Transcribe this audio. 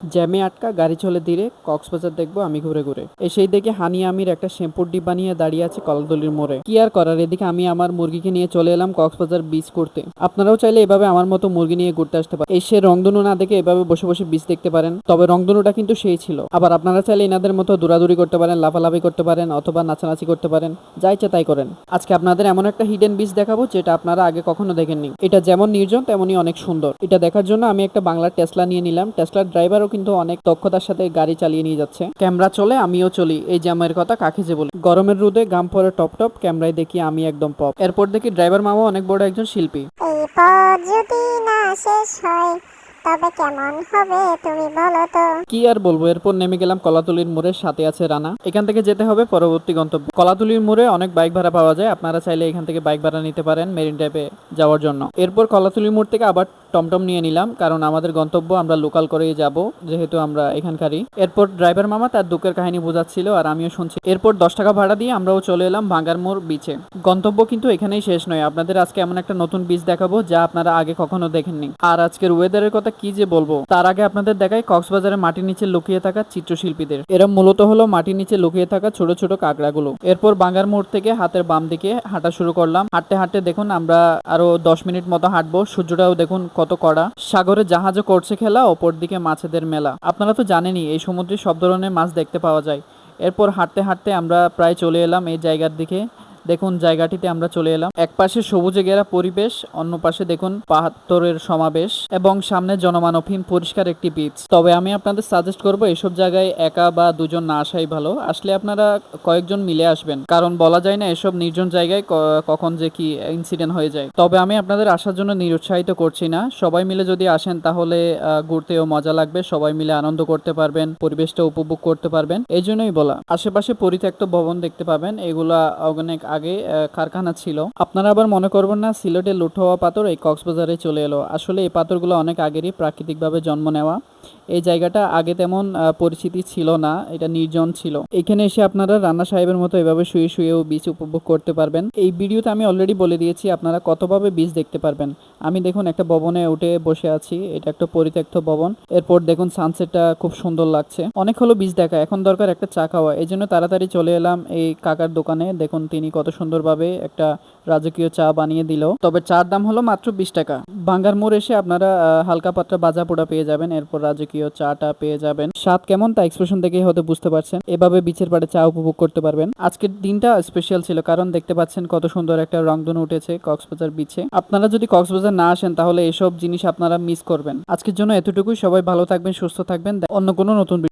জ্যামে আটকা গাড়ি চলে ধীরে, কক্সবাজার দেখবো আমি ঘুরে ঘুরে। সেই দেখে হানি আমির একটা শ্যাম্পুর ডিব্বা নিয়ে দাঁড়িয়ে আছে কলাতলির মোড়ে। কি আর করার, এদিকে আমি আমার মুরগিকে নিয়ে চলে এলাম কক্সবাজার বিচ করতে। আপনারাও চাইলে এভাবে আমার মতো মুরগি নিয়ে ঘুরতে আসতে পারেন। সে রংধনু না দেখে এভাবে বসে বসে বিচ দেখতে পারেন, তবে রংধনুটা কিন্তু সেই ছিল। আবার আপনারা চাইলে এনাদের মতো দৌড়াদৌড়ি করতে পারেন, লাফালাফি করতে পারেন, অথবা নাচানাচি করতে পারেন, যা ইচ্ছা তাই করেন। আজকে আপনাদের এমন একটা হিডেন বিচ দেখাবো যেটা আপনারা আগে কখনো দেখেননি। এটা যেমন নির্জন তেমনই অনেক সুন্দর। এটা দেখার জন্য আমি একটা বাংলা টেসলা নিয়ে নিলাম। টেসলার ড্রাইভারও কিন্তু অনেক দক্ষতার সাথে গাড়ি চালিয়ে নিয়ে যাচ্ছে। ক্যামেরা চলে, আমিও চলি, এই জ্যামের কথা কাকে যে বলি। গরমের রোদে গাম পরে টপ টপ, ক্যামেরায় দেখি আমি একদম পপ। এরপর দেখি ড্রাইভার মামা অনেক বড় একজন শিল্পী। এই পথ যদি না শেষ হয় তবে কেমন হবে তুমি বলো তো। কি আর বলবো, এরপর নেমে গেলাম কলাতলির মোড়ে, সাথে আছে রানা। এখান থেকে যেতে হবে পরবর্তী গন্তব্য। কলাতলির মোড়ে অনেক বাইক ভাড়া পাওয়া যায়, আপনারা চাইলে এখান থেকে বাইক ভাড়া নিতে পারেন মেরিন ড্রাইভে যাওয়ার জন্য। এরপর কলাতলির মোড় থেকে আবার টমটম নিয়ে নিলাম, কারণ আমাদের গন্তব্য আমরা লোকাল করেই যাব, যেহেতু আমরা এখানকারই। এরপর ড্রাইভার মামা তার দুঃখের কাহিনী বোঝাচ্ছিল আর আমিও শুনছি। এরপর 10 টাকা ভাড়া দিয়ে আমরাও চলে এলাম ভাঙ্গার মোড় বিচে। গন্তব্য কিন্তু এখানেই শেষ নয়, আপনাদের আজকে এমন একটা নতুন বিচ দেখাবো যা আপনারা আগে কখনো দেখেননি। আর আজকের ওয়েদারের কথা কি যে বলবো, তার আগে আপনাদের দেখাই কক্সবাজারের মাটির নিচে লুকিয়ে থাকা চিত্রশিল্পীদের। এরা মূলত হলো মাটির নিচে লুকিয়ে থাকা ছোট ছোট কাঁকড়াগুলো। এরপর বাঙ্গার মোড় থেকে হাতের বাম দিকে হাঁটা শুরু করলাম। হাঁটতে হাঁটতে দেখুন আমরা আরো 10 মিনিট মতো হাঁটবো। সূর্যটাও দেখুন কত কড়া। সাগরে জাহাজও করছে খেলা, অপর দিকে মাছেদের মেলা। আপনারা তো জানেনই এই সমুদ্রে সব ধরনের মাছ দেখতে পাওয়া যায়। এরপর হাঁটতে হাঁটতে আমরা প্রায় চলে এলাম এই জায়গার দিকে। দেখুন জায়গাটিতে আমরা চলে এলাম। এক পাশে সবুজে ঘেরা পরিবেশ, অন্য পাশে দেখুন পাহাড়ের সমাবেশ এবং সামনে জনমানবহীন পরিষ্কার একটি বিচ। তবে আমি আপনাদের সাজেস্ট করব এসব জায়গায় একা বা দুজন না আসাই ভালো। আসলে আপনারা কয়েকজন মিলে আসবেন, কারণ বলা যায় না এসব নির্জন জায়গায় কখন যে কি ইনসিডেন্ট হয়ে যায়। তবে আমি আপনাদের আসার জন্য নিরুৎসাহিত করছি না। সবাই মিলে যদি আসেন তাহলে ঘুরতেও মজা লাগবে, সবাই মিলে আনন্দ করতে পারবেন, পরিবেশটা উপভোগ করতে পারবেন। এই জন্যই বলা। আশেপাশে পরিত্যক্ত ভবন দেখতে পাবেন, এগুলা অনেক আগে কারখানা ছিল। আপনারা আবার মনে করবেন না সিলেটে লুট হওয়া পাথর এই কক্সবাজারে চলে এলো। আসলে এই পাথরগুলো অনেক আগেরই প্রাকৃতিকভাবে জন্ম নেওয়া। এই জায়গাটা আগে তেমন পরিচিতি ছিল না, এটা নির্জন ছিল। এখানে এসে আপনারা রান্না সাহেবের মতো এভাবে শুয়ে শুয়েও বিচ উপভোগ করতে পারবেন। এই ভিডিওতে আমি অলরেডি বলে দিয়েছি আপনারা কতভাবে বিচ দেখতে পারবেন। আমি দেখুন একটা ভবনে উঠে বসে আছি, এটা একটা পরিত্যক্ত ভবন। এরপর দেখুন সানসেটটা খুব সুন্দর লাগছে। অনেক হলো বিচ দেখা, এখন দরকার একটা চা খাওয়া। এই জন্য তাড়াতাড়ি চলে এলাম এই কাকার দোকানে। দেখুন তিনি কত সুন্দরভাবে একটা রাজকীয় চা বানিয়ে দিল। তবে চার দাম হলো মাত্র 20 টাকা। বাঙ্গার মোড় এসে আপনারা হালকা পাতলা বাজা পোড়া পেয়ে যাবেন, এরপর রাজকীয় চাটা পেয়ে যাবেন। স্বাদ কেমন তা এক্সপ্রেশন দেখেই হয়তো বুঝতে পারছেন। এভাবে বিচের পাড়ে চা উপভোগ করতে পারবেন। আজকের দিনটা স্পেশাল ছিল, কারণ দেখতে পাচ্ছেন কত সুন্দর একটা রংধনু উঠেছে কক্সবাজার বিচে। আপনারা যদি কক্সবাজার না আসেন তাহলে এসব জিনিস আপনারা মিস করবেন। আজকের জন্য এতটুকুই। সবাই ভালো থাকবেন, সুস্থ থাকবেন। অন্য কোনো নতুন